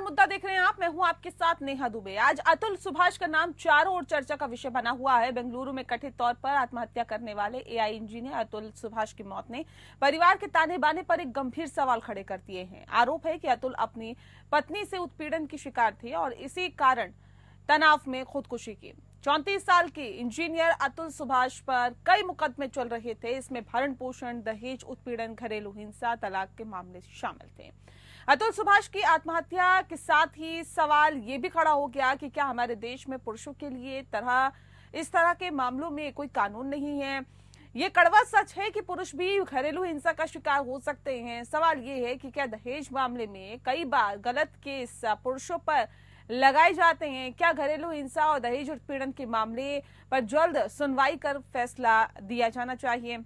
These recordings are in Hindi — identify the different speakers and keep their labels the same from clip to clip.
Speaker 1: मुद्दा देख रहे हैं आप, मैं हूं आपके साथ नेहा दुबे। आज अतुल सुभाष का नाम चारों ओर चर्चा का विषय बना हुआ है। बेंगलुरु में कथित तौर पर आत्महत्या करने वाले एआई इंजीनियर अतुल सुभाष की मौत ने परिवार के ताने बाने पर एक गंभीर सवाल खड़े कर दिए हैं। आरोप है कि अतुल अपनी पत्नी से उत्पीड़न की शिकार थे और इसी कारण तनाव में खुदकुशी की। 34 साल के इंजीनियर अतुल सुभाष पर कई मुकदमे चल रहे थे। इसमें भरण पोषण, दहेज, उत्पीड़न, घरेलू हिंसा, तलाक के मामले शामिल थे। अतुल सुभाष की आत्महत्या के साथ ही सवाल ये भी खड़ा हो गया कि क्या हमारे देश में पुरुषों के लिए इस तरह के मामलों में कोई कानून नहीं है। ये कड़वा सच है कि पुरुष भी घरेलू हिंसा का शिकार हो सकते हैं। सवाल ये है कि क्या दहेज मामले में कई बार गलत केस पुरुषों पर लगाए जाते हैं। क्या घरेलू हिंसा और दहेज उत्पीड़न के मामले पर जल्द सुनवाई कर फैसला दिया जाना चाहिए।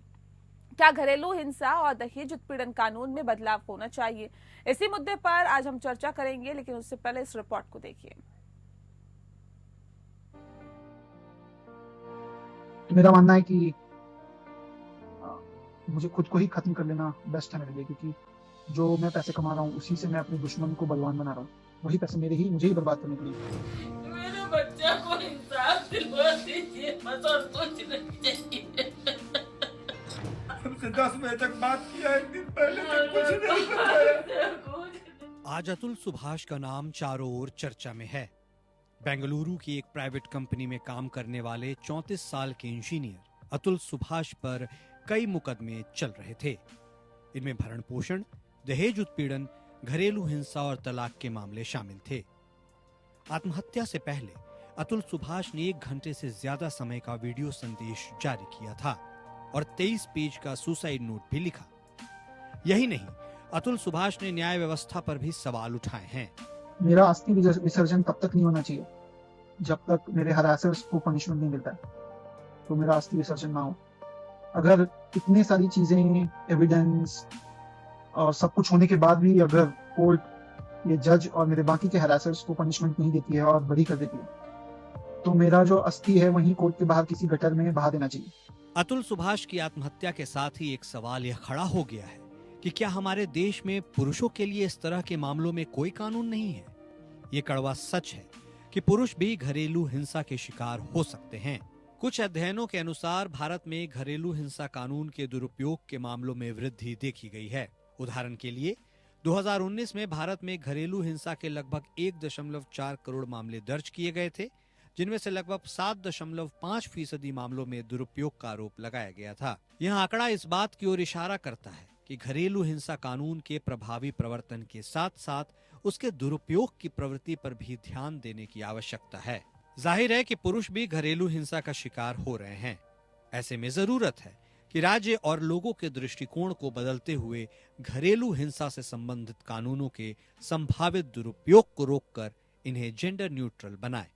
Speaker 1: क्या घरेलू हिंसा और दहेज उत्पीड़न कानून में बदलाव होना चाहिए। इसी मुद्दे पर आज हम चर्चा करेंगे, लेकिन उससे पहले इस रिपोर्ट को देखिए।
Speaker 2: मेरा मानना है कि मुझे खुद को ही खत्म कर लेना बेस्ट है मेरे लिए, क्योंकि जो मैं पैसे कमा रहा हूँ उसी से मैं अपने दुश्मन को बलवान बना रहा हूँ। वही पैसे मुझे ही बर्बाद करने के लिए।
Speaker 3: मेरे बच्चा को इंसाफ दिलवा दीजिए, बस और कुछ नहीं चाहिए।
Speaker 4: हमसे 10 बजे तक बात किया, एक दिन पहले तक कुछ नहीं बताया।
Speaker 5: आज अतुल सुभाष का नाम चारों ओर चर्चा में है। बेंगलुरु की एक प्राइवेट कंपनी में काम करने वाले 34 साल के इंजीनियर अतुल सुभाष पर कई मुकदमे चल रहे थे। इनमें भरण पोषण, दहेज उत्पीड़न, घरेलू हिंसा और तलाक के मामले शामिल थे। आत्महत्या से पहले अतुल सुभाष ने 1 घंटे से ज्यादा समय का वीडियो संदेश जारी किया था और 23 पेज का सुसाइड नोट भी लिखा। यही नहीं, अतुल सुभाष ने न्याय व्यवस्था पर भी सवाल उठाए हैं।
Speaker 2: मेरा अस्थि विसर्जन तब तक नहीं होना चाहिए जब तक मेरे हरासर्स को पनिशमेंट नहीं मिलता है, तो मेरा अस्थि विसर्जन ना हो। अगर इतनी सारी चीजें, एविडेंस और सब कुछ होने के बाद भी अगर कोर्ट, ये जज और मेरे बाकी के हरासर्स को पनिशमेंट नहीं देती है और बरी कर देती है, तो मेरा जो अस्थि है वहीं कोर्ट के बाहर किसी गटर में बहा देना चाहिए।
Speaker 5: अतुल सुभाष की आत्महत्या के साथ ही एक सवाल यह खड़ा हो गया है कि क्या हमारे देश में पुरुषों के लिए इस तरह के मामलों में कोई कानून नहीं है। ये कड़वा सच है कि पुरुष भी घरेलू हिंसा के शिकार हो सकते हैं। कुछ अध्ययनों के अनुसार भारत में घरेलू हिंसा कानून के दुरुपयोग के मामलों में वृद्धि देखी गई है। उदाहरण के लिए 2019 में भारत में घरेलू हिंसा के लगभग 1.4 करोड़ मामले दर्ज किए गए थे, जिनमें से लगभग 7.5% मामलों में दुरुपयोग का आरोप लगाया गया था। यह आंकड़ा इस बात की ओर इशारा करता है कि घरेलू हिंसा कानून के प्रभावी प्रवर्तन के साथ साथ उसके दुरुपयोग की प्रवृत्ति पर भी ध्यान देने की आवश्यकता है। जाहिर है कि पुरुष भी घरेलू हिंसा का शिकार हो रहे हैं। ऐसे में जरूरत है कि राज्य और लोगों के दृष्टिकोण को बदलते हुए घरेलू हिंसा से संबंधित कानूनों के संभावित दुरुपयोग को रोककर इन्हें जेंडर न्यूट्रल बनाए।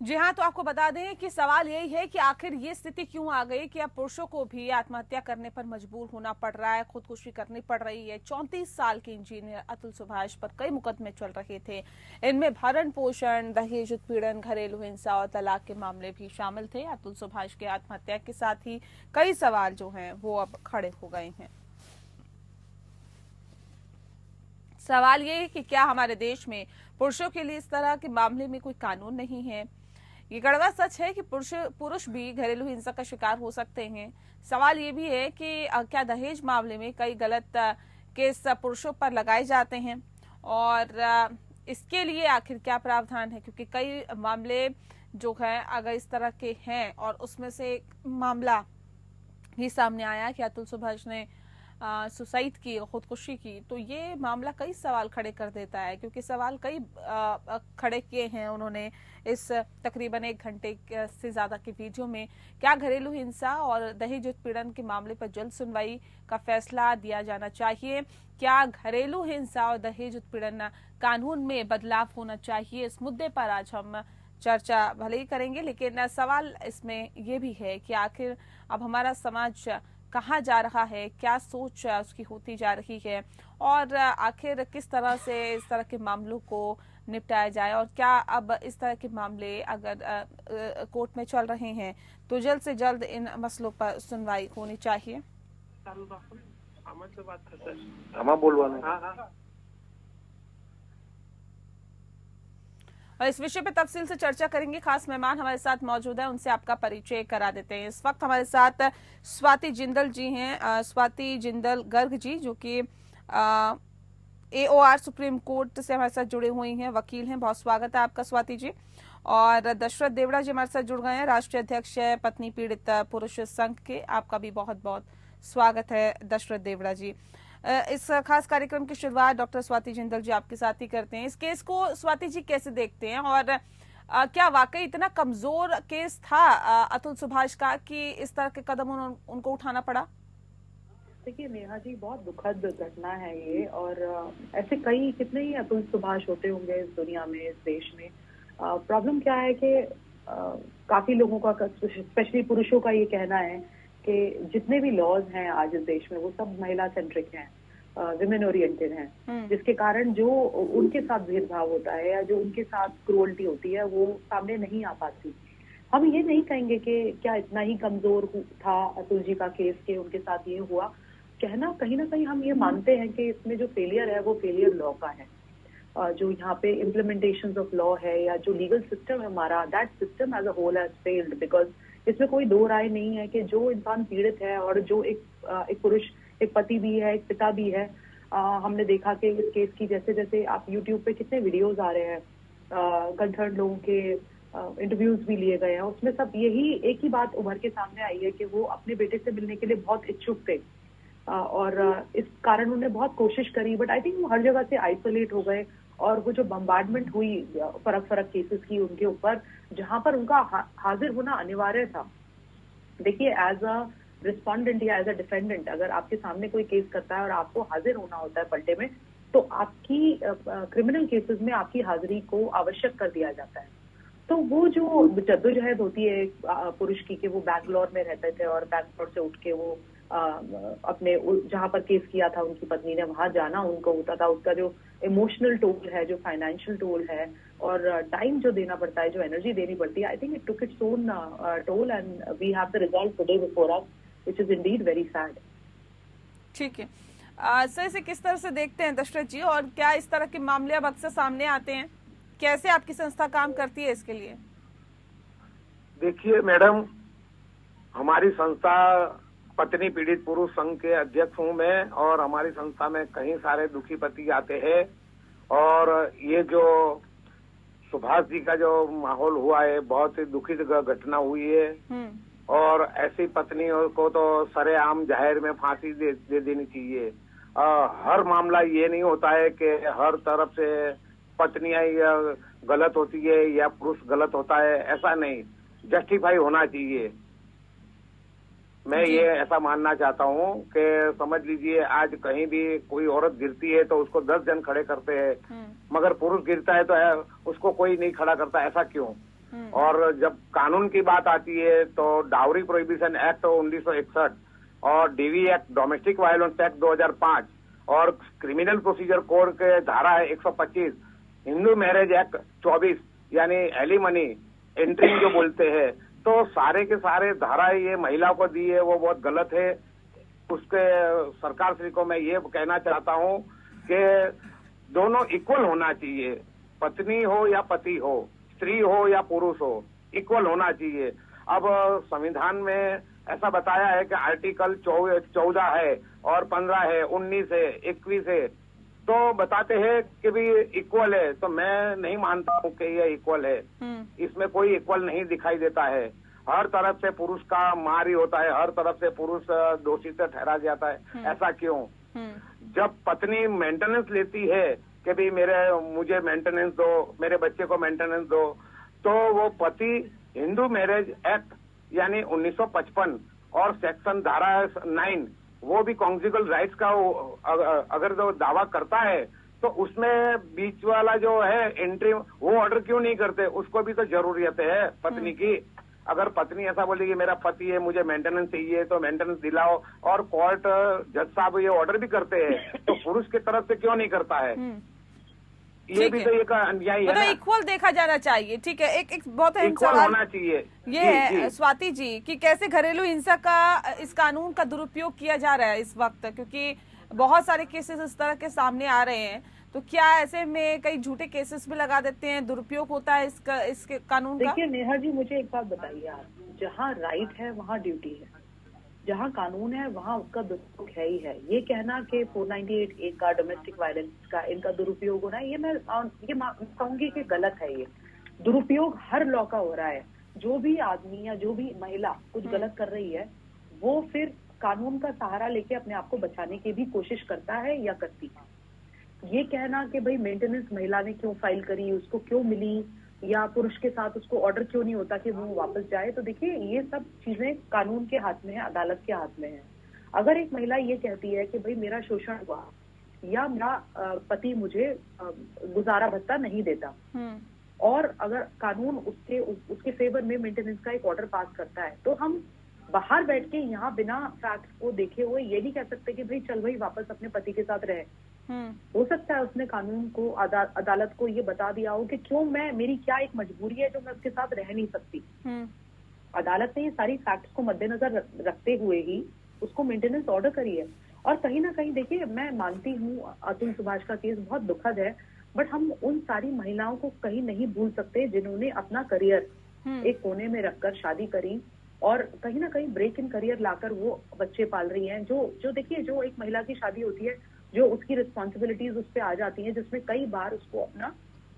Speaker 1: जी हाँ, तो आपको बता दें कि सवाल यही है कि आखिर ये स्थिति क्यों आ गई कि अब पुरुषों को भी आत्महत्या करने पर मजबूर होना पड़ रहा है, खुदकुशी करनी पड़ रही है। 34 साल के इंजीनियर अतुल सुभाष पर कई मुकदमे चल रहे थे। इनमें भरण पोषण, दहेज उत्पीड़न, घरेलू हिंसा और तलाक के मामले भी शामिल थे। अतुल सुभाष की आत्महत्या के साथ ही कई सवाल जो हैं वो अब खड़े हो गए हैं। सवाल ये है कि क्या हमारे देश में पुरुषों के लिए इस तरह के मामले में कोई कानून नहीं है। ये कड़वा सच है कि पुरुष भी घरेलू हिंसा का शिकार हो सकते हैं। सवाल ये भी है कि क्या दहेज मामले में कई गलत केस पुरुषों पर लगाए जाते हैं और इसके लिए आखिर क्या प्रावधान है, क्योंकि कई मामले जो है अगर इस तरह के हैं और उसमें से एक मामला भी सामने आया कि अतुल सुभाष ने सुसाइड की, खुदकुशी की, तो ये मामला कई सवाल खड़े कर देता है, क्योंकि सवाल कई खड़े किए हैं उन्होंने इस तकरीबन 1 घंटे से ज्यादा के वीडियो में। क्या घरेलू हिंसा और दहेज उत्पीड़न के मामले पर जल्द सुनवाई का फैसला दिया जाना चाहिए। क्या घरेलू हिंसा और दहेज उत्पीड़न कानून में बदलाव होना चाहिए। इस मुद्दे पर आज हम चर्चा भले ही करेंगे, लेकिन सवाल इसमें यह भी है कि आखिर अब हमारा समाज कहाँ जा रहा है, क्या सोच उसकी होती जा रही है और आखिर किस तरह से इस तरह के मामलों को निपटाया जाए, और क्या अब इस तरह के मामले अगर कोर्ट में चल रहे हैं तो जल्द से जल्द इन मसलों पर सुनवाई होनी चाहिए। और इस विषय पे तफसील से चर्चा करेंगे। खास मेहमान हमारे साथ मौजूद है, उनसे आपका परिचय करा देते हैं। इस वक्त हमारे साथ स्वाति जिंदल जी हैं, स्वाति जिंदल गर्ग जी, जो कि AOR सुप्रीम कोर्ट से हमारे साथ जुड़े हुई हैं, वकील हैं। बहुत स्वागत है आपका स्वाति जी। और दशरथ देवड़ा जी हमारे साथ जुड़ गए हैं, राष्ट्रीय अध्यक्ष है पत्नी पीड़ित पुरुष संघ के। आपका भी बहुत बहुत स्वागत है दशरथ देवड़ा जी। इस खास कार्यक्रम की शुरुआत डॉक्टर स्वाति जिंदल जी आपके साथ ही करते हैं। इस केस को स्वाति जी कैसे देखते हैं, और क्या वाकई इतना कमजोर केस था अतुल सुभाष का कि इस तरह के कदम उनको उठाना पड़ा?
Speaker 6: देखिए नेहा जी, बहुत दुखद घटना है ये, और ऐसे कई कितने ही अतुल सुभाष होते होंगे इस दुनिया में, इस देश में। प्रॉब्लम क्या है कि काफी लोगों का, स्पेशली पुरुषों का ये कहना है कि जितने भी लॉज हैं आज इस देश में वो सब महिला सेंट्रिक हैं, विमेन ओरिएंटेड हैं, जिसके कारण जो उनके साथ भेदभाव होता है या जो उनके साथ क्रूअल्टी होती है वो सामने नहीं आ पाती। हम ये नहीं कहेंगे कि क्या इतना ही कमजोर था अतुल जी का केस के उनके साथ ये हुआ। कहना कहीं ना कहीं हम ये मानते हैं कि इसमें जो फेलियर है वो फेलियर लॉ का है। जो यहाँ पे इम्प्लीमेंटेशन ऑफ लॉ है या जो लीगल सिस्टम है हमारा, that system as a whole has failed, because इसमें कोई दो राय नहीं है कि जो इंसान पीड़ित है और जो एक पुरुष, एक पति भी है, एक पिता भी है। हमने देखा कि इस केस की जैसे जैसे आप यूट्यूब पे कितने वीडियोज आ रहे हैं, कंसर्न लोगों के इंटरव्यूज भी लिए गए हैं, उसमें सब यही एक ही बात उभर के सामने आई है कि वो अपने बेटे से मिलने के लिए बहुत इच्छुक थे, और इस कारण उन्होंने बहुत कोशिश करी, बट आई थिंक वो हर जगह से आइसोलेट हो गए। और वो जो बम्बार्डमेंट हुई फर्क केसेस की उनके ऊपर, जहां पर उनका हाजिर होना अनिवार्य था। देखिए, एज अ रिस्पोंडेंट या एज अ डिफेंडेंट अगर आपके सामने कोई केस करता है और आपको हाजिर होना होता है पलटे में, तो आपकी क्रिमिनल केसेस में आपकी हाजिरी को आवश्यक कर दिया जाता है। तो वो जो जद्दोजहद होती है पुरुष की कि वो बैंगलोर में रहते थे और बैंगलोर से उठ के वो अपने जहां पर केस किया था उनकी पत्नी ने वहां जाना उनको होता था, उसका जो इमोशनल टोल है, जो फाइनेंशियल टोल है और टाइम जो देना पड़ता है, जो एनर्जी देनी पड़ती है, I think it took its own toll and we have the result today before us, which is indeed very sad.
Speaker 1: ठीक है सर, इसे किस तरह से देखते हैं दशरथ जी, और क्या इस तरह के मामले अब अक्सर सामने आते हैं? कैसे आपकी संस्था काम करती है इसके लिए?
Speaker 7: देखिए मैडम, हमारी संस्था पत्नी पीड़ित पुरुष संघ के अध्यक्ष हूँ मैं, और हमारी संस्था में कई सारे दुखी पति आते हैं। और ये जो सुभाष जी का जो माहौल हुआ है, बहुत ही दुखित घटना हुई है, और ऐसी पत्नियों को तो सरेआम जाहिर में फांसी दे देनी चाहिए। हर मामला ये नहीं होता है कि हर तरफ से पत्नियां गलत होती है या पुरुष गलत होता है, ऐसा नहीं, जस्टिफाई होना चाहिए। मैं ये ऐसा मानना चाहता हूँ कि समझ लीजिए, आज कहीं भी कोई औरत गिरती है तो उसको 10 जन खड़े करते हैं, मगर पुरुष गिरता है तो उसको कोई नहीं खड़ा करता, ऐसा क्यों? और जब कानून की बात आती है तो डाउरी प्रोहिबिशन एक्ट 1961 और DV act, domestic violence act 2005 और क्रिमिनल प्रोसीजर कोड के धारा है 125, हिंदू मैरिज एक्ट 24 यानी एलिमनी एंट्रिंग जो बोलते हैं, तो सारे के सारे धारा ये महिला को दी है, वो बहुत गलत है। उसके सरकार श्री को मैं ये कहना चाहता हूँ कि दोनों इक्वल होना चाहिए, पत्नी हो या पति हो, स्त्री हो या पुरुष हो, इक्वल होना चाहिए। अब संविधान में ऐसा बताया है कि आर्टिकल 14 है और 15 है, 19 है, 21 है, तो बताते हैं कि भी इक्वल है, तो मैं नहीं मानता हूँ कि ये इक्वल है। इसमें कोई इक्वल नहीं दिखाई देता है। हर तरफ से पुरुष का मार ही होता है, हर तरफ से पुरुष दोषी से ठहरा जाता है, ऐसा क्यों? जब पत्नी मेंटेनेंस लेती है कि भी मुझे मेंटेनेंस दो, मेरे बच्चे को मेंटेनेंस दो, तो वो पति हिंदू मैरिज एक्ट यानी 1955 और सेक्शन धारा 9 वो भी कॉन्जुगल राइट्स का अगर जो दावा करता है तो उसमें बीच वाला जो है एंट्री वो ऑर्डर क्यों नहीं करते? उसको भी तो जरूरियत है पत्नी की। अगर पत्नी ऐसा बोलेगी मेरा पति है, मुझे मेंटेनेंस चाहिए, तो मेंटेनेंस दिलाओ, और कोर्ट जज साहब ये ऑर्डर भी करते हैं, तो पुरुष की तरफ से क्यों नहीं करता है? ये भी तो एक अन्याय है ना।
Speaker 1: इक्वल देखा जाना चाहिए। ठीक है, एक बहुत अहम
Speaker 7: इक्वल
Speaker 1: सवाल
Speaker 7: होना चाहिए
Speaker 1: ये है स्वाति जी कि कैसे घरेलू हिंसा का इस कानून का दुरुपयोग किया जा रहा है इस वक्त, क्योंकि बहुत सारे केसेस इस तरह के सामने आ रहे हैं। तो तो क्या ऐसे में कई झूठे केसेस भी लगा देते हैं, दुरुपयोग होता है इसके कानून का?
Speaker 6: देखिए नेहा जी, मुझे एक बात बताइए आप, जहाँ राइट है वहाँ ड्यूटी है, जहाँ कानून है वहाँ उसका दुरुपयोग है ही है। ये कहना कि 498 ए का डोमेस्टिक वायलेंस का इनका दुरुपयोग हो रहा है, ये मैं कहूंगी कि गलत है। ये दुरुपयोग हर लॉ का हो रहा है। जो भी आदमी या जो भी महिला कुछ गलत कर रही है, वो फिर कानून का सहारा लेके अपने आप को बचाने की भी कोशिश करता है या करती है। ये कहना कि भाई मेंटेनेंस महिला ने क्यों फाइल करी, उसको क्यों मिली, या पुरुष के साथ उसको ऑर्डर क्यों नहीं होता कि वो वापस जाए, तो देखिए ये सब चीजें कानून के हाथ में है, अदालत के हाथ में है। अगर एक महिला ये कहती है कि भाई मेरा शोषण हुआ या मेरा पति मुझे गुजारा भत्ता नहीं देता, और अगर कानून उसके फेवर में मेंटेनेंस का एक ऑर्डर पास करता है, तो हम बाहर बैठ के यहाँ बिना फैक्ट को देखे हुए ये नहीं कह सकते कि भाई चल भाई वापस अपने पति के साथ रहे। हो सकता है उसने कानून को अदालत को ये बता दिया हो कि क्यों मेरी क्या एक मजबूरी है जो मैं उसके साथ रह नहीं सकती। अदालत ने ये सारी फैक्ट्स को मद्देनजर रखते हुए ही उसको मेंटेनेंस ऑर्डर करी है। और कहीं ना कहीं देखिए, मैं मानती हूँ अतुल सुभाष का केस बहुत दुखद है, बट हम उन सारी महिलाओं को कहीं नहीं भूल सकते जिन्होंने अपना करियर एक कोने में रखकर शादी करी और कहीं ना कहीं ब्रेक इन करियर लाकर वो बच्चे पाल रही हैं। जो देखिए, जो एक महिला की शादी होती है, जो उसकी रिस्पॉन्सिबिलिटीज उस पर आ जाती हैं, जिसमें कई बार उसको अपना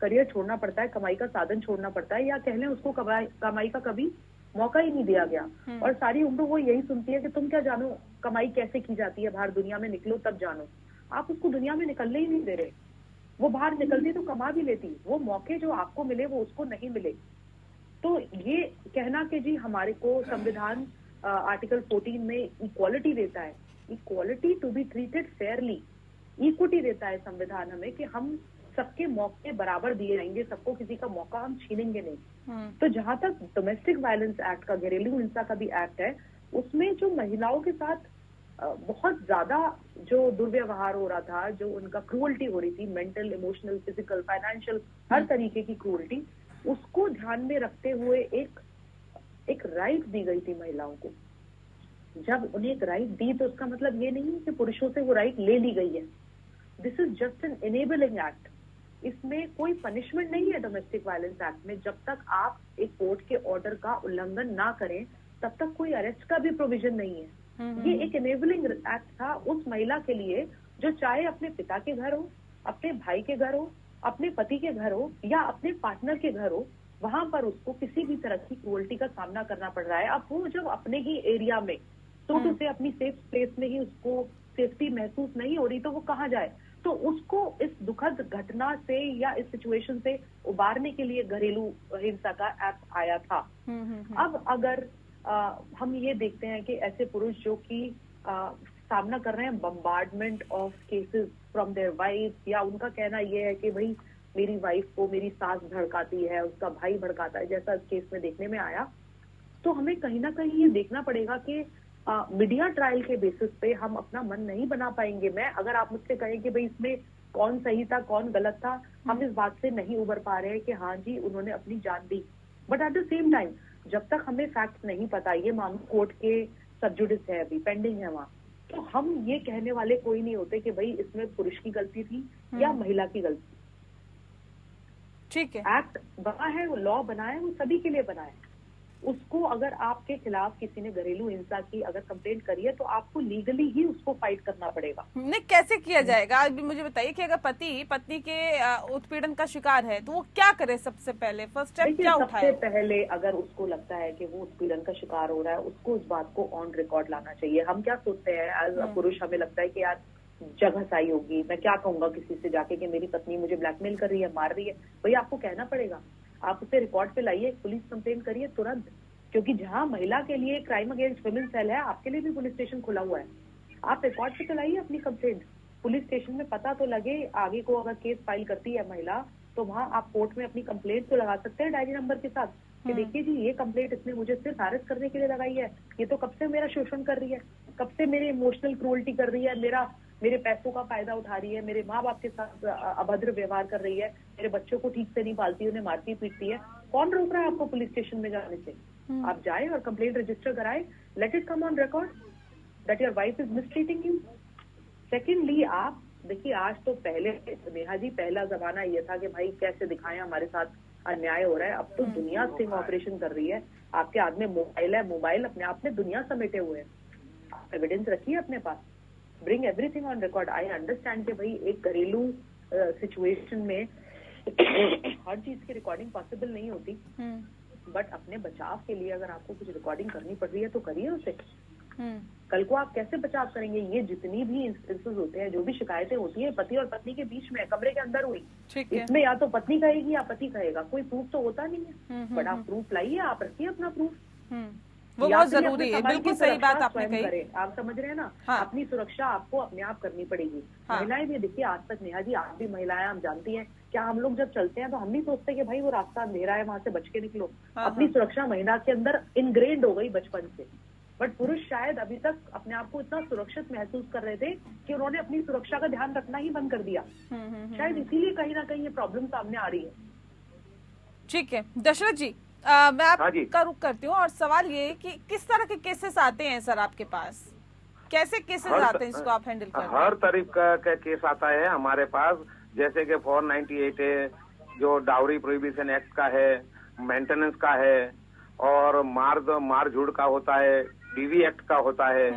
Speaker 6: करियर छोड़ना पड़ता है, कमाई का साधन छोड़ना पड़ता है, या कह लें उसको कमाई का कभी मौका ही नहीं दिया गया। और सारी उम्र वो यही सुनती है कि तुम क्या जानो कमाई कैसे की जाती है, बाहर दुनिया में निकलो तब जानो। आप उसको दुनिया में निकलने ही नहीं दे रहे। वो बाहर निकलती तो कमा भी लेती, वो मौके जो आपको मिले वो उसको नहीं मिले। तो ये कहना कि जी हमारे को संविधान आर्टिकल 14 में इक्वालिटी देता है, equality to be treated fairly, equity देता है संविधान हमें कि हम सबके मौके बराबर दिए जाएंगे, सबको किसी का मौका हम छीनेंगे नहीं। तो जहां तक डोमेस्टिक वायलेंस एक्ट का, घरेलू हिंसा का भी एक्ट है, उसमें जो महिलाओं के साथ बहुत ज्यादा जो दुर्व्यवहार हो रहा था, जो उनका क्रूअल्टी हो रही थी, मेंटल, इमोशनल, फिजिकल, फाइनेंशियल, हर तरीके की क्रूअल्टी, उसको ध्यान में रखते हुए एक राइट दी गई थी महिलाओं को। जब उन्हें एक राइट दी तो उसका मतलब ये नहीं है कि पुरुषों से वो राइट ले ली गई है। This is just an enabling act. इसमें कोई पनिशमेंट नहीं है डोमेस्टिक वायलेंस एक्ट में। जब तक आप एक कोर्ट के ऑर्डर का उल्लंघन ना करें तब तक कोई अरेस्ट का भी प्रोविजन नहीं है। ये एक एनेबलिंग एक्ट था उस महिला के लिए जो चाहे अपने पिता के घर हो, अपने भाई के घर हो, अपने पति के घर हो या अपने पार्टनर के घर हो, वहां पर उसको किसी भी तरह की क्रूअल्टी का सामना करना पड़ रहा है। अब वो जब अपने ही एरिया में तो से अपनी सेफ प्लेस में ही उसको सेफ्टी महसूस नहीं हो रही तो वो कहाँ जाए। तो उसको इस दुखद घटना से या इस सिचुएशन से उबारने के लिए घरेलू हिंसा का एक्ट आया था। अब अगर हम ये देखते हैं कि ऐसे पुरुष जो कि सामना कर रहे हैं bombardment of cases from their wife, या उनका कहना ये है कि भाई मेरी वाइफ को मेरी सास भड़काती है, उसका भाई भड़काता है, जैसा इस केस में देखने में आया, तो हमें कहीं ना कहीं ये देखना पड़ेगा कि मीडिया ट्रायल के बेसिस पे हम अपना मन नहीं बना पाएंगे। अगर आप मुझसे कहें कि भाई इसमें कौन सही था कौन गलत था, हम इस बात से नहीं उबर पा रहे हैं कि हाँ जी उन्होंने अपनी जान दी। But at the same time जब तक हमें फैक्ट नहीं पता, ये मामला कोर्ट के सबजुडिस है, अभी पेंडिंग है वहाँ, तो हम ये कहने वाले कोई नहीं होते कि भाई इसमें पुरुष की गलती थी या महिला की गलती।
Speaker 1: ठीक है,
Speaker 6: एक्ट बना है, वो लॉ बना है, वो सभी के लिए बना है। उसको अगर आपके खिलाफ किसी ने घरेलू हिंसा की अगर कंप्लेंट करी है तो आपको लीगली ही उसको फाइट करना पड़ेगा।
Speaker 1: नहीं, कैसे किया जाएगा अभी मुझे बताइए कि अगर पति पत्नी के उत्पीड़न का शिकार है तो वो क्या करे? सबसे पहले फर्स्ट स्टेप क्या उठाए?
Speaker 6: सबसे पहले अगर उसको लगता है कि वो उत्पीड़न का शिकार हो रहा है, उसको उस बात को ऑन रिकॉर्ड लाना चाहिए। हम क्या सोचते हैं एज अ पुरुष, हमें लगता है कि यार जगह सही होगी, मैं क्या कहूंगा किसी से जाके कि मेरी पत्नी मुझे ब्लैकमेल कर रही है, मार रही है। भैया आपको कहना पड़ेगा, आप उसे रिकॉर्ड पे लाइए, पुलिस कंप्लेंट करिए तुरंत, क्योंकि जहां महिला के लिए क्राइम अगेंस्ट वुमेन सेल है, आपके लिए भी पुलिस स्टेशन खुला हुआ है। आप रिकॉर्ड पे तो लाइए अपनी कंप्लेंट, पुलिस स्टेशन में पता तो लगे। आगे को अगर केस फाइल करती है महिला तो वहां आप कोर्ट में अपनी कंप्लेंट तो लगा सकते हैं डायरी नंबर के साथ कि देखिए जी ये कंप्लेंट इसने मुझे सिर्फ अरेस्ट करने के लिए लगाई है, ये तो कब से मेरा शोषण कर रही है, कब से मेरे इमोशनल क्रूअल्टी कर रही है, मेरे पैसों का फायदा उठा रही है, मेरे माँ बाप के साथ अभद्र व्यवहार कर रही है, मेरे बच्चों को ठीक से नहीं पालती, उन्हें मारती पीटती है। कौन रोक रहा है आपको पुलिस स्टेशन में जाने से? आप जाए और कंप्लेंट रजिस्टर कराए, let it come on record that your wife is mistreating you. Secondly, आप देखिए आज तो पहले नेहा जी पहला जमाना ये था कि भाई कैसे दिखाएं हमारे साथ अन्याय हो रहा है। अब तो दुनिया स्टिंग ऑपरेशन कर रही है। आपके हाथ में मोबाइल है, मोबाइल अपने आप में दुनिया समेटे हुए हैं। एविडेंस रखिए अपने पास, bring everything on record. I understand कि भाई एक घरेलू सिचुएशन में हर चीज की रिकॉर्डिंग पॉसिबल नहीं होती, बट अपने बचाव के लिए अगर आपको कुछ रिकॉर्डिंग करनी पड़ रही है तो करिए उसे। कल को आप कैसे बचाव करेंगे? ये जितनी भी इंस्टेंसेस होते हैं, जो भी शिकायतें होती है पति और पत्नी के बीच में कमरे के अंदर हुई, इसमें या तो पत्नी कहेगी या पति कहेगा, कोई प्रूफ तो होता नहीं है। बट आप प्रूफ लाइए, आप रखिए अपना प्रूफ,
Speaker 1: वो बहुत जरूरी है। बिल्कुल सही बात आपने कही।
Speaker 6: आप समझ रहे हैं ना?
Speaker 1: हाँ।
Speaker 6: अपनी सुरक्षा आपको अपने आप करनी पड़ेगी।
Speaker 1: हाँ।
Speaker 6: महिलाएं भी देखिए, आज तक नेहा जी आप भी महिलाएं, हम जानती हैं, क्या हम लोग जब चलते हैं तो हम नहीं सोचते कि भाई वो रास्ता अंधेरा है, वहां से बच के निकलो। अपनी सुरक्षा महिला के अंदर इनग्रेन्ड हो गई बचपन से। बट पुरुष शायद अभी तक अपने आप को इतना सुरक्षित महसूस कर रहे थे कि उन्होंने अपनी सुरक्षा का ध्यान रखना ही बंद कर दिया। शायद इसीलिए कहीं ना कहीं ये प्रॉब्लम सामने आ रही है।
Speaker 1: ठीक है दशरथ जी, मैं आपका रुख करती हूँ और सवाल ये है कि किस तरह के केसेस आते हैं सर आपके पास? कैसे केसेस आते हैं जिसको आप हैंडल करते हैं?
Speaker 7: हर तरीका का केस आता है हमारे पास, जैसे कि 498 है, जो डाउरी प्रोहिबिशन एक्ट का है, मेंटेनेंस का है, और मार झूड़ का होता है, डीवी एक्ट का होता है।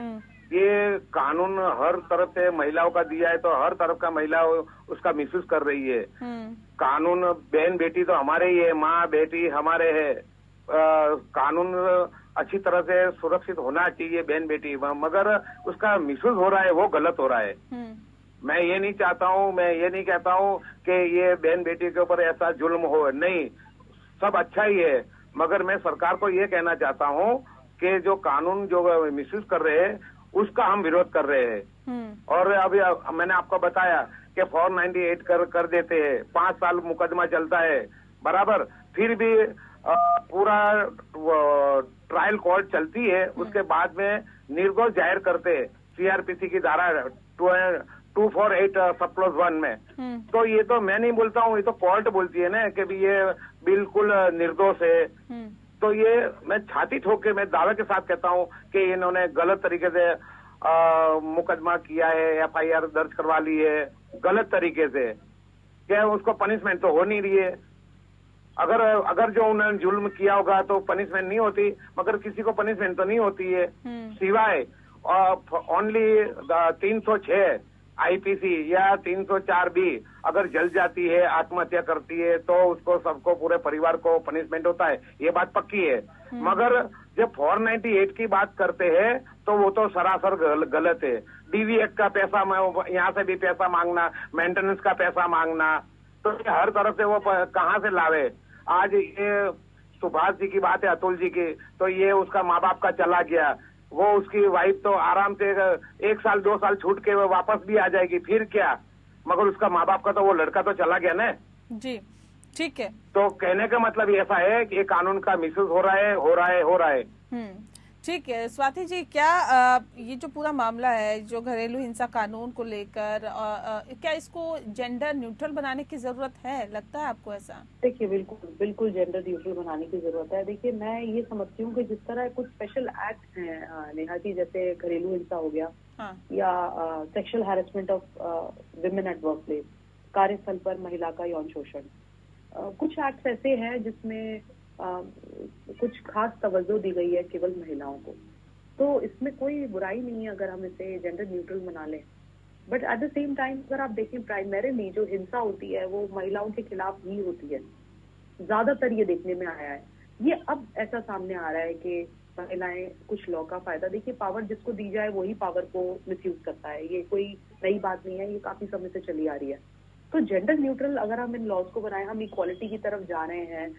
Speaker 7: ये कानून हर तरफ से महिलाओं का दिया है, तो हर तरफ का महिला उसका मिसयूज कर रही है। कानून बहन बेटी तो हमारे ही है, माँ बेटी हमारे है। कानून अच्छी तरह से सुरक्षित होना चाहिए बहन बेटी, मगर उसका मिसयूज हो रहा है, वो गलत हो रहा है। मैं ये नहीं चाहता हूँ, मैं ये नहीं कहता हूँ कि ये बहन बेटी के ऊपर ऐसा जुल्म हो, नहीं, सब अच्छा ही है। मगर मैं सरकार को ये कहना चाहता हूँ कि जो कानून जो मिसयूज कर रहे हैं उसका हम विरोध कर रहे हैं। और अभी मैंने आपको बताया कि 498 कर देते हैं, 5 साल मुकदमा चलता है बराबर, फिर भी पूरा ट्रायल कोर्ट चलती है, उसके बाद में निर्दोष जाहिर करते हैं सीआरपीसी की धारा 248 सब क्लॉज 1 में। तो ये तो मैं नहीं बोलता हूँ, ये तो कोर्ट बोलती है ना कि ये बिल्कुल निर्दोष है। तो ये मैं छाती ठोक के मैं दावे के साथ कहता हूँ कि इन्होंने गलत तरीके से मुकदमा किया है, एफआईआर दर्ज करवा ली है गलत तरीके से। क्या उसको पनिशमेंट तो हो नहीं रही है? अगर जो उन्होंने जुल्म किया होगा तो पनिशमेंट नहीं होती, मगर किसी को पनिशमेंट तो नहीं होती है, सिवाय ओनली 306 आईपीसी या 304 बी अगर जल जाती है, आत्महत्या करती है, तो उसको सबको पूरे परिवार को पनिशमेंट होता है, ये बात पक्की है। मगर जब 498 की बात करते हैं तो वो तो सरासर गलत है। डीवी एक्ट का पैसा, यहाँ से भी पैसा मांगना, मेंटेनेंस का पैसा मांगना, तो ये हर तरफ से वो कहाँ से लावे? आज ये सुभाष जी की बात है, अतुल जी की, तो ये उसका माँ बाप का चला गया, वो उसकी वाइफ तो आराम से 1 साल 2 साल छूट के वो वापस भी आ जाएगी, फिर क्या? मगर उसका माँ बाप का तो वो लड़का तो चला गया ना
Speaker 1: जी। ठीक है,
Speaker 7: तो कहने का मतलब ऐसा है कि ये कानून का मिसयूज हो रहा है।
Speaker 1: ठीक है स्वाति जी, क्या ये जो पूरा मामला है जो घरेलू हिंसा कानून को लेकर, क्या इसको जेंडर न्यूट्रल बनाने की जरूरत है? लगता है आपको ऐसा?
Speaker 6: देखिए बिल्कुल जेंडर न्यूट्रल बनाने की जरूरत है। देखिए मैं ये समझती हूँ कि जिस तरह कुछ स्पेशल एक्ट हैं नेहा जी, जैसे घरेलू हिंसा हो गया, या sexual harassment of women at work place, कार्यस्थल पर महिला का यौन शोषण, कुछ एक्ट ऐसे हैं जिसमें कुछ खास तवज्जो दी गई है केवल महिलाओं को। तो इसमें कोई बुराई नहीं है अगर हम इसे जेंडर न्यूट्रल बना लें। But at the same time अगर आप देखें, प्राइमरीली जो हिंसा होती है वो महिलाओं के खिलाफ ही होती है, ज्यादातर ये देखने में आया है। ये अब ऐसा सामने आ रहा है कि महिलाएं कुछ लॉ का फायदा, देखिए पावर जिसको दी जाए वही पावर को मिसयूज करता है, ये कोई नई बात नहीं है, ये काफी समय से चली आ रही है। तो जेंडर न्यूट्रल अगर हम इन लॉज को बनाए, हम इक्वालिटी की तरफ जा रहे हैं,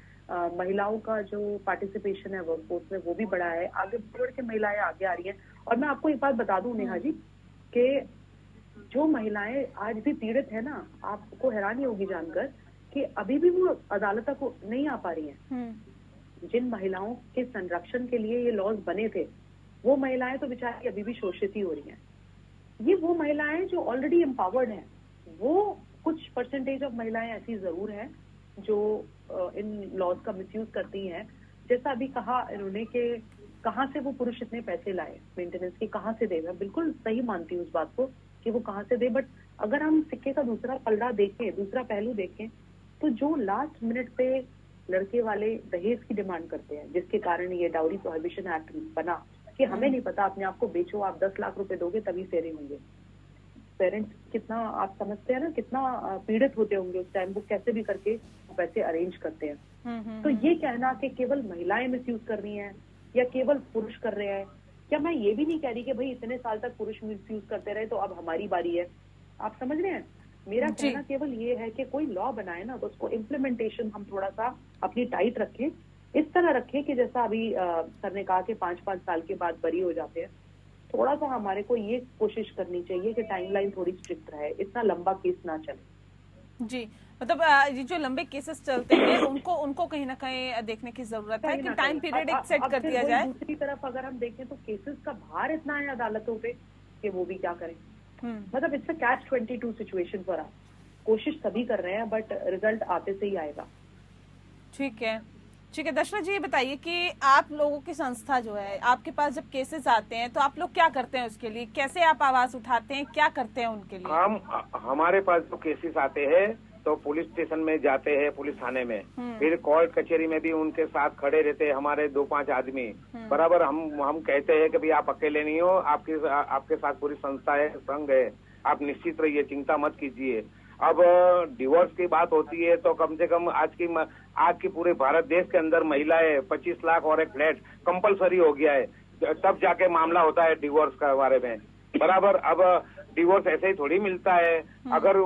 Speaker 6: महिलाओं का जो पार्टिसिपेशन है वर्कफोर्स में वो भी बढ़ा है, आगे बढ़ के महिलाएं आगे आ रही हैं। और मैं आपको एक बात बता दूं नेहा जी कि जो महिलाएं आज भी पीड़ित है ना, आपको हैरानी होगी जानकर कि अभी भी वो अदालत तक नहीं आ पा रही हैं। जिन महिलाओं के संरक्षण के लिए ये लॉज बने थे, वो महिलाएं तो बेचारी अभी भी शोषित ही हो रही हैं। ये वो महिलाएं जो ऑलरेडी एम्पावर्ड हैं, वो कुछ परसेंटेज ऑफ महिलाएं ऐसी जरूर हैं जो इन लॉज का मिसयूज करती हैं। जैसा अभी कहा इन्होंने कि कहाँ से वो पुरुष इतने पैसे लाए मेंटेनेंस के, कहाँ से दे? मैं बिल्कुल सही मानती हूँ उस बात को कि वो कहाँ से दे, बट अगर हम सिक्के का दूसरा पलड़ा देखें, दूसरा पहलू देखें, तो जो लास्ट मिनट पे लड़के वाले दहेज की डिमांड करते हैं, जिसके कारण ये डाउरी प्रोहिबिशन एक्ट बना कि हमें नहीं पता, अपने आप को बेचो, आप 10 लाख रुपए दोगे तभी फेरे होंगे। पेरेंट्स कितना, आप समझते हैं ना, कितना पीड़ित होते होंगे उस टाइम, वो कैसे भी करके पैसे अरेंज करते हैं। तो ये कहना कि केवल महिलाएं मिसयूज कर रही हैं या केवल पुरुष कर रहे हैं, क्या मैं ये भी नहीं कह रही कि भाई इतने साल तक पुरुष मिसयूज करते रहे तो अब हमारी बारी है। आप समझ रहे हैं, मेरा कहना केवल ये है कि कोई लॉ बनाए ना तो उसको इम्प्लीमेंटेशन हम थोड़ा सा अपनी टाइट रखें, इस तरह रखें कि जैसा अभी सर ने कहा कि 5-5 साल के बाद बरी हो जाते हैं। थोड़ा सा हमारे को ये कोशिश करनी चाहिए कि टाइमलाइन थोड़ी स्ट्रिक्ट रहे, इतना लंबा केस ना चले।
Speaker 1: जी, मतलब ये जो लंबे केसेस चलते हैं उनको कहीं ना कहीं देखने की जरूरत है कि टाइम पीरियड एक सेट कर दिया जाए।
Speaker 6: दूसरी तरफ अगर हम देखें तो केसेस का भार इतना है अदालतों पे कि वो भी क्या करें। मतलब इट्स अ कैच 22 सिचुएशन पर आप कोशिश सभी कर रहे हैं, बट रिजल्ट आते से ही आएगा।
Speaker 1: ठीक है, ठीक है। दर्शना जी, ये बताइए कि आप लोगों की संस्था जो है, आपके पास जब केसेस आते हैं तो आप लोग क्या करते हैं उसके लिए, कैसे आप आवाज उठाते हैं, क्या करते हैं उनके लिए?
Speaker 7: हमारे पास जो केसेस आते हैं तो पुलिस स्टेशन में जाते हैं, पुलिस थाने में, फिर कोर्ट कचहरी में भी उनके साथ खड़े रहते हैं हमारे 2-5 आदमी बराबर। हम कहते हैं कि भाई आप अकेले नहीं हो, आपके साथ पूरी संस्था है, संघ है, आप निश्चित रहिए, चिंता मत कीजिए। अब डिवोर्स की बात होती है तो कम से कम आज की पूरे भारत देश के अंदर महिलाएं 25 लाख और एक फ्लैट कंपलसरी हो गया है, तब जाके मामला होता है डिवोर्स के बारे में बराबर। अब डिवोर्स ऐसे ही थोड़ी मिलता है। अगर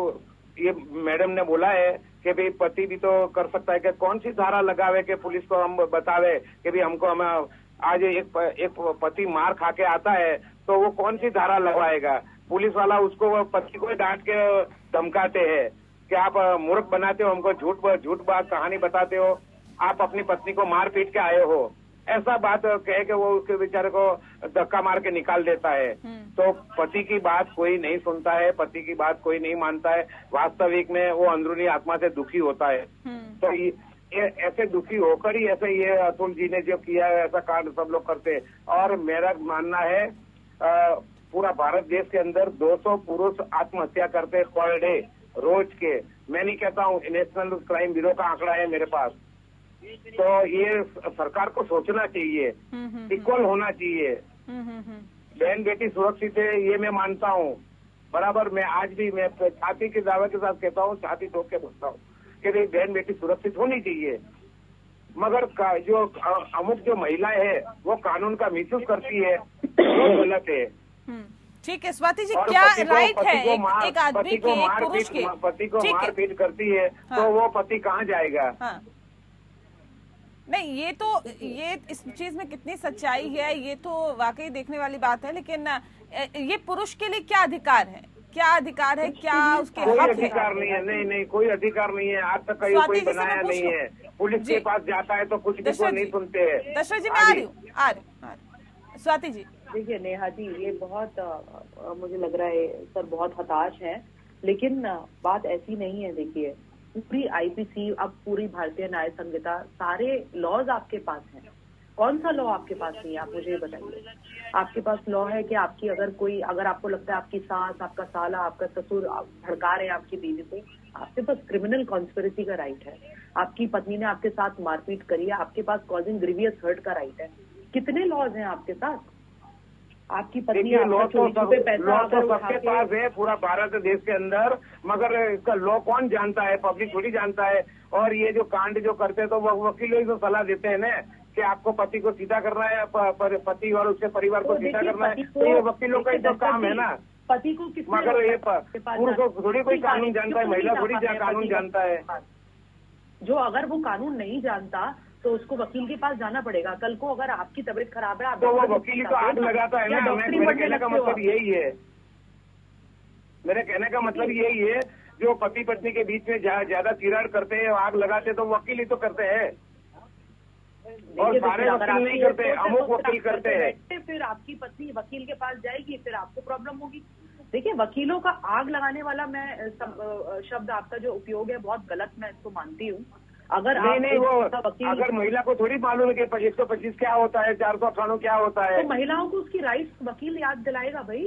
Speaker 7: ये मैडम ने बोला है कि भाई पति भी तो कर सकता है, कि कौन सी धारा लगावे कि पुलिस को हम बतावे कि भाई हम आज एक पति मार खा के आता है तो वो कौन सी धारा लगवाएगा? पुलिस वाला उसको पति को डांट के धमकाते हैं कि आप मूर्ख बनाते हो, हमको झूठ बात कहानी बताते हो, आप अपनी पत्नी को मार पीट के आए हो, ऐसा बात कह के वो उसके बेचारे को धक्का मार के निकाल देता है। तो पति की बात कोई नहीं सुनता है, पति की बात कोई नहीं मानता है, वास्तविक में वो अंदरूनी आत्मा से दुखी होता है। तो ये ऐसे दुखी होकर ही ऐसे ये अतुल जी ने जो किया है ऐसा कांड सब लोग करते हैं। और मेरा मानना है पूरा भारत देश के अंदर 200 पुरुष आत्महत्या करते पर डे, रोज के। मैं नहीं कहता हूँ, नेशनल क्राइम ब्यूरो का आंकड़ा है मेरे पास। तो ये सरकार को सोचना चाहिए, इक्वल होना चाहिए। बहन बेटी सुरक्षित है ये मैं मानता हूँ बराबर। मैं आज भी मैं छाती के दावे के साथ कहता हूँ, छाती ठोक के बोलता हूँ कि बहन बेटी सुरक्षित होनी चाहिए। मगर जो अमुक जो महिलाएं है वो कानून का मिसयूज करती है, वो गलत है।
Speaker 1: ठीक है स्वाति जी, क्या राइट है एक आदमी के, पुरुष के
Speaker 7: पति को मार पीट करती है तो वो पति कहाँ जाएगा?
Speaker 1: नहीं, ये इस चीज में कितनी सच्चाई है ये तो वाकई देखने वाली बात है। लेकिन ये पुरुष के लिए क्या अधिकार है, क्या अधिकार है, क्या उसके हक है?
Speaker 7: कोई अधिकार नहीं है, नहीं कोई अधिकार नहीं है। आज तक कोई बनाया नहीं है। पुलिस के पास जाता है तो कुछ भी को नहीं सुनते हैं।
Speaker 1: दशरथ जी, मैं आ रही हूँ। स्वाति जी
Speaker 6: देखिए, नेहा जी ये बहुत मुझे लग रहा है सर बहुत हताश है, लेकिन बात ऐसी नहीं है। देखिए, पूरी आईपीसी, अब पूरी भारतीय न्याय संहिता, सारे लॉज आपके पास हैं। कौन सा लॉ आपके पास नहीं है, आप मुझे ये बताइए। आपके पास लॉ है कि आपकी अगर आपको लगता है आपकी सास, आपका साला, आपका ससुर भड़का रहे हैं आपकी बीवी को, आपके पास क्रिमिनल कॉन्स्पिरेसी का राइट है। आपकी पत्नी ने आपके साथ मारपीट करी है, आपके पास कॉजिंग ग्रीवियस हर्ट का राइट है। कितने लॉज हैं आपके साथ? आपकी पत्नी
Speaker 7: लॉ तो सबके पास है पूरा भारत देश के अंदर, मगर इसका लॉ कौन जानता है? पब्लिक थोड़ी जानता है। और ये जो कांड जो करते हैं तो वकीलों ही तो सलाह देते हैं ना कि आपको पति को सीधा करना है, पति और उसके परिवार को सीधा करना है, तो ये वकीलों का ही तो काम है ना।
Speaker 6: पति को किस,
Speaker 7: मगर ये पुरुष को थोड़ी कोई कानून जानता है, महिला थोड़ी कानून जानता है।
Speaker 6: जो अगर वो कानून नहीं जानता तो उसको वकील के पास जाना पड़ेगा। कल को अगर आपकी तबीयत खराब है,
Speaker 7: तो वो वकील को आग लगाता है ना। मेरे कहने का मतलब यही है, मेरे कहने का मतलब यही है, जो पति पत्नी के बीच में ज्यादा तिराड़ करते हैं, आग लगाते तो वकील ही तो करते हैं। और सारे वकील नहीं करते, अमुक वकील करते हैं।
Speaker 6: फिर आपकी पत्नी वकील के पास जाएगी, फिर आपको प्रॉब्लम होगी। देखिए, वकीलों का आग लगाने वाला मैं शब्द आपका जो उपयोग है बहुत गलत, मैं इसको मानती हूँ। अगर
Speaker 7: नहीं वो अगर महिला को थोड़ी मालूम है कि 125 क्या होता है, 498 क्या होता है,
Speaker 6: तो महिलाओं को उसकी राइट्स वकील याद दिलाएगा भाई।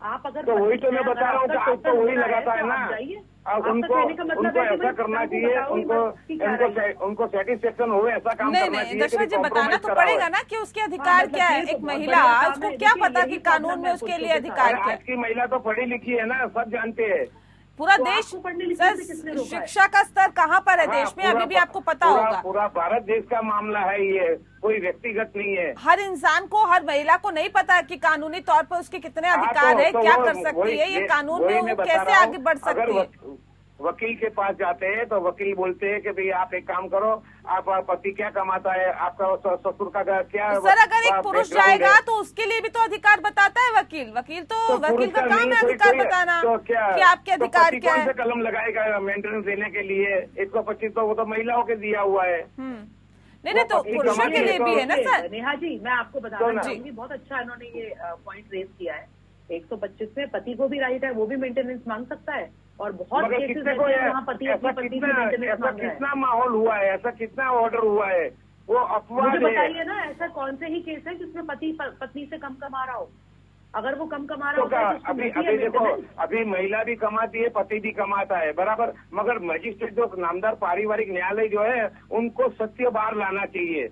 Speaker 6: आप अगर
Speaker 7: तो वही तो मैं बता रहा हूँ कि आपको वही लगाता है ना। अब उनको ऐसा करना चाहिए, उनको सेटिस्फेक्शन हो ऐसा काम
Speaker 1: नहीं
Speaker 7: करना
Speaker 1: नहीं
Speaker 7: चाहिए।
Speaker 1: दशरथ जी, बताना तो पड़ेगा ना कि उसके अधिकार क्या है। एक महिला, उसको क्या पता कि कानून में उसके लिए अधिकार क्या
Speaker 7: आज
Speaker 1: है।
Speaker 7: की महिला तो पढ़ी लिखी है ना, सब जानते हैं।
Speaker 1: पूरा
Speaker 6: तो
Speaker 1: देश,
Speaker 6: आपको पढ़ने लिखने से किसने
Speaker 1: सर
Speaker 6: रोका है?
Speaker 1: शिक्षा का स्तर कहाँ पर है
Speaker 7: हाँ,
Speaker 1: देश में, अभी भी आपको पता
Speaker 7: पूरा-
Speaker 1: होगा।
Speaker 7: पूरा भारत देश का मामला है ये, कोई व्यक्तिगत नहीं है।
Speaker 1: हर इंसान को, हर महिला को नहीं पता है कि कानूनी तौर पर उसके कितने
Speaker 7: हाँ,
Speaker 1: अधिकार है,
Speaker 7: तो
Speaker 1: क्या
Speaker 7: वो-
Speaker 1: कर सकती
Speaker 7: वही-
Speaker 1: है, ये कानून
Speaker 7: वही
Speaker 1: में
Speaker 7: मैं
Speaker 1: वो
Speaker 7: बता
Speaker 1: कैसे
Speaker 7: रहा हूँ।
Speaker 1: आगे बढ़
Speaker 7: अगर
Speaker 1: सकती है।
Speaker 7: वकील के पास जाते हैं तो वकील बोलते हैं कि भाई आप एक काम करो, आप पति क्या कमाता है, आपका ससुर का क्या।
Speaker 1: सर अगर एक पुरुष
Speaker 7: background
Speaker 1: जाएगा
Speaker 7: है।
Speaker 1: तो उसके लिए भी तो अधिकार बताता है वकील। वकील तो वकील
Speaker 7: पुरुष
Speaker 1: का काम
Speaker 7: नहीं,
Speaker 1: है
Speaker 7: कोई-
Speaker 1: अधिकार
Speaker 7: कोई-
Speaker 1: बताना
Speaker 7: तो क्या
Speaker 1: कि आपके
Speaker 7: तो
Speaker 1: अधिकार
Speaker 7: पति
Speaker 1: क्या
Speaker 7: कौन
Speaker 1: है।
Speaker 7: से कलम लगाएगा मेंटेनेंस देने के लिए? 125 तो वो तो महिलाओं के दिया हुआ है।
Speaker 1: नहीं नहीं, तो
Speaker 7: वो पति
Speaker 1: पुरुषों के
Speaker 7: कमाती
Speaker 1: लिए
Speaker 7: है
Speaker 1: भी
Speaker 7: तो-
Speaker 1: है ना सर।
Speaker 6: नेहा जी, मैं आपको
Speaker 7: तो
Speaker 6: बताना
Speaker 7: ना।
Speaker 6: चाहूंगी, बहुत अच्छा इन्होंने ये पॉइंट रेज किया है। 125 में पति को भी राइट है, वो भी मेंटेनेंस मांग सकता है, और बहुत
Speaker 7: मगर
Speaker 6: केसेस
Speaker 7: कितने
Speaker 6: ऐसे
Speaker 7: को
Speaker 6: हैं वहाँ पति अपनी पत्नी से मेंटेनेंस
Speaker 7: ऐसा
Speaker 6: मांग रहा है।
Speaker 7: कितना माहौल हुआ है, ऐसा कितना ऑर्डर हुआ है, वो अपवाद
Speaker 6: मुझे
Speaker 7: है।
Speaker 6: बताइए ना, ऐसा कौन से ही केस है जिसमें पति पत्नी से कम कमा रहा हो? अगर वो कम कमा रहा
Speaker 7: तो
Speaker 6: होता
Speaker 7: क्या
Speaker 6: है तो उसको
Speaker 7: अभी
Speaker 6: मिलती है
Speaker 7: अभी देखो,
Speaker 6: maintenance?
Speaker 7: अभी महिला भी कमाती है, पति भी कमाता है बराबर, मगर मजिस्ट्रेट जो नामदार पारिवारिक न्यायालय जो है उनको सत्य बाहर लाना चाहिए।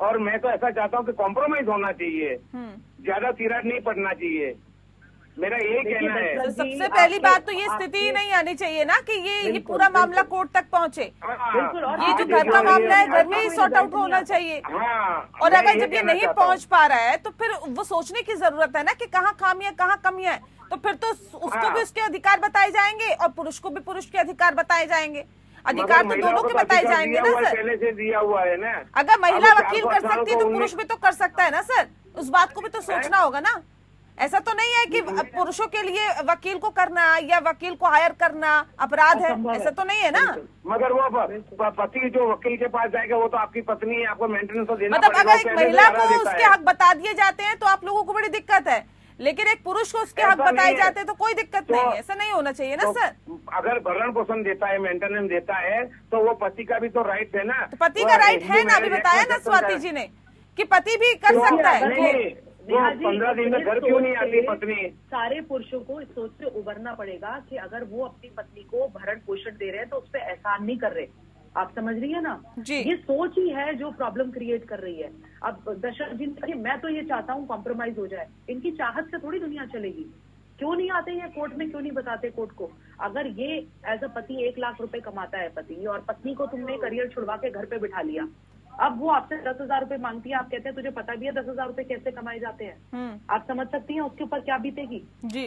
Speaker 7: और मैं तो ऐसा चाहता हूँ कि कॉम्प्रोमाइज होना चाहिए, ज्यादा तिराट नहीं पड़ना चाहिए, मेरा यही कहना है।
Speaker 1: तो सबसे पहली बात तो ये स्थिति ही नहीं आनी चाहिए ना कि ये पूरा मामला कोर्ट तक पहुंचे।
Speaker 6: बिल्कुल, और
Speaker 1: ये जो घर का मामला है घर में ही सॉर्ट आउट होना चाहिए।
Speaker 7: हाँ,
Speaker 1: और
Speaker 7: मैं
Speaker 1: अगर
Speaker 7: ये
Speaker 1: जब ये
Speaker 7: कहना
Speaker 1: नहीं
Speaker 7: चाहता हूँ।
Speaker 1: पहुंच पा रहा है तो फिर वो सोचने की जरूरत है ना कि कहाँ खामियां कहाँ कमियां है। तो फिर तो उसको भी उसके अधिकार बताए जाएंगे और पुरुष को भी पुरुष के अधिकार बताए जाएंगे। अधिकार तो दोनों के बताए जाएंगे ना सर।
Speaker 7: पहले से दिया हुआ है ना।
Speaker 1: अगर महिला
Speaker 7: अब
Speaker 1: वकील
Speaker 7: 400
Speaker 1: कर सकती है तो
Speaker 7: को
Speaker 1: पुरुष भी तो कर सकता है ना सर। उस बात को भी तो सोचना होगा ना। ऐसा तो नहीं है कि पुरुषों के लिए वकील को करना या वकील को हायर करना अपराध है, ऐसा तो नहीं है ना।
Speaker 7: मगर वो पति जो वकील के पास जाएगा वो तो आपकी पत्नी है, आपको मेंटेनेंस तो देना
Speaker 1: मतलब
Speaker 7: पड़ेगा।
Speaker 1: अगर एक महिला को उसके हक बता दिए जाते हैं तो आप लोगों को बड़ी दिक्कत है, लेकिन एक पुरुष को उसके हक
Speaker 7: ऐसा
Speaker 1: बताए
Speaker 7: नहीं है।
Speaker 1: जाते हैं तो कोई दिक्कत नहीं है। ऐसा नहीं होना चाहिए ना सर।
Speaker 7: अगर भरण पोषण देता है, मेंटेनेंस देता है, तो वो पति का भी तो राइट है ना।
Speaker 1: तो पति का राइट है ना, अभी बताया ना स्वाति जी ने कि पति भी कर सकता है।
Speaker 7: नहीं, वो 15 दिन में घर क्यों नहीं आती पत्नी?
Speaker 6: सारे पुरुषों को इस सोच से उबरना पड़ेगा कि अगर वो अपनी पत्नी को भरण पोषण दे रहे हैं तो उस पर एहसान नहीं कर रहे। आप समझ रही है ना
Speaker 1: जी।
Speaker 6: ये सोच ही है जो प्रॉब्लम क्रिएट कर रही है। अब दशरथ जी ने, मैं तो ये चाहता हूँ कॉम्प्रोमाइज हो जाए, इनकी चाहत से थोड़ी दुनिया चलेगी। क्यों नहीं आते हैं कोर्ट में, क्यों नहीं बताते कोर्ट को? अगर ये एज अ पति 1 लाख रुपए कमाता है पति, और पत्नी को तुमने करियर छुड़वा के घर पे बिठा लिया, अब वो आपसे 10,000 रुपए मांगती है, आप कहते हैं तुझे पता भी है 10,000 रुपए कैसे कमाए जाते हैं। आप समझ सकती हैं उसके ऊपर क्या बीतेगी
Speaker 1: जी।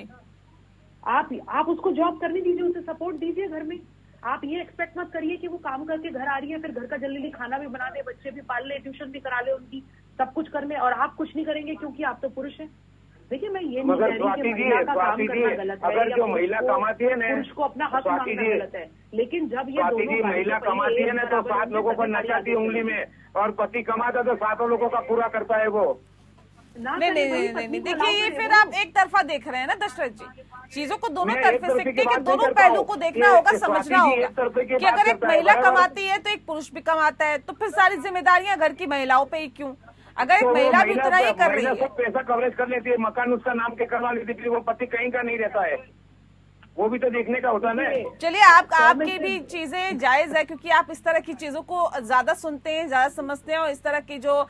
Speaker 6: आप उसको जॉब करने दीजिए, उसे सपोर्ट दीजिए घर में। आप ये एक्सपेक्ट मत करिए कि वो काम करके घर आ रही है, फिर घर का जल्दी खाना भी बना दे, बच्चे भी पाल ले, ट्यूशन भी करा ले उनकी, सब कुछ कर ले, और आप कुछ नहीं करेंगे क्योंकि आप तो पुरुष हैं। देखिए, मैं ये नहीं कह रही कि महिला का काम करना गलत है,
Speaker 7: अगर
Speaker 6: या
Speaker 7: जो महिला कमाती है ना,
Speaker 6: पुरुष को अपना हक मांगना गलत है, लेकिन जब ये
Speaker 7: स्वाति जी,
Speaker 6: दोनों
Speaker 7: महिला कमाती है ना तो 7 लोगों को नचाती उंगली में, और पति कमाता तो 7 लोगों का पूरा करता है वो।
Speaker 1: नहीं, देखिए ये फिर आप एक तरफा देख रहे हैं ना दशरथ जी। चीजों को दोनों
Speaker 7: मैं
Speaker 1: तरफ
Speaker 7: एक
Speaker 1: से
Speaker 7: तरफे
Speaker 1: सीखने
Speaker 7: की
Speaker 1: के
Speaker 7: बात
Speaker 1: दोनों
Speaker 7: नहीं करता
Speaker 1: पहलू
Speaker 7: हूँ।
Speaker 1: को देखना
Speaker 7: ये
Speaker 1: होगा,
Speaker 7: स्वाति
Speaker 1: समझना
Speaker 7: जी
Speaker 1: होगा
Speaker 7: एक तरफे की
Speaker 1: कि
Speaker 7: बात
Speaker 1: अगर एक
Speaker 7: करता है,
Speaker 1: महिला
Speaker 7: बराबर।
Speaker 1: कमाती है तो एक पुरुष भी कमाता है, तो फिर सारी जिम्मेदारियां घर की महिलाओं पे ही क्यों? अगर एक
Speaker 7: तो वो
Speaker 1: महिला भी उतना ही कर रही
Speaker 7: महिला
Speaker 1: है।
Speaker 7: सब पैसा कवरेज कर लेती है, मकान उसका नाम के करवा लेती है, फिर वो पति कहीं का नहीं रहता है, वो भी तो देखने का होता है ना।
Speaker 1: चलिए, आपकी भी चीजें जायज है क्योंकि आप इस तरह की चीजों को ज्यादा सुनते हैं, ज्यादा समझते हैं, और इस तरह की जो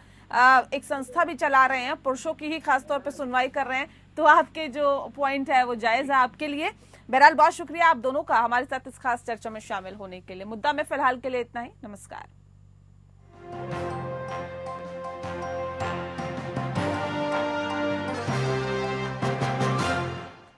Speaker 1: एक संस्था भी चला रहे हैं, पुरुषों की ही खासतौर पे सुनवाई कर रहे हैं, तो आपके जो पॉइंट है वो जायज है आपके लिए। बहरहाल बहुत शुक्रिया आप दोनों का हमारे साथ इस खास चर्चा में शामिल होने के लिए। मुद्दा में फिलहाल के लिए इतना ही। नमस्कार।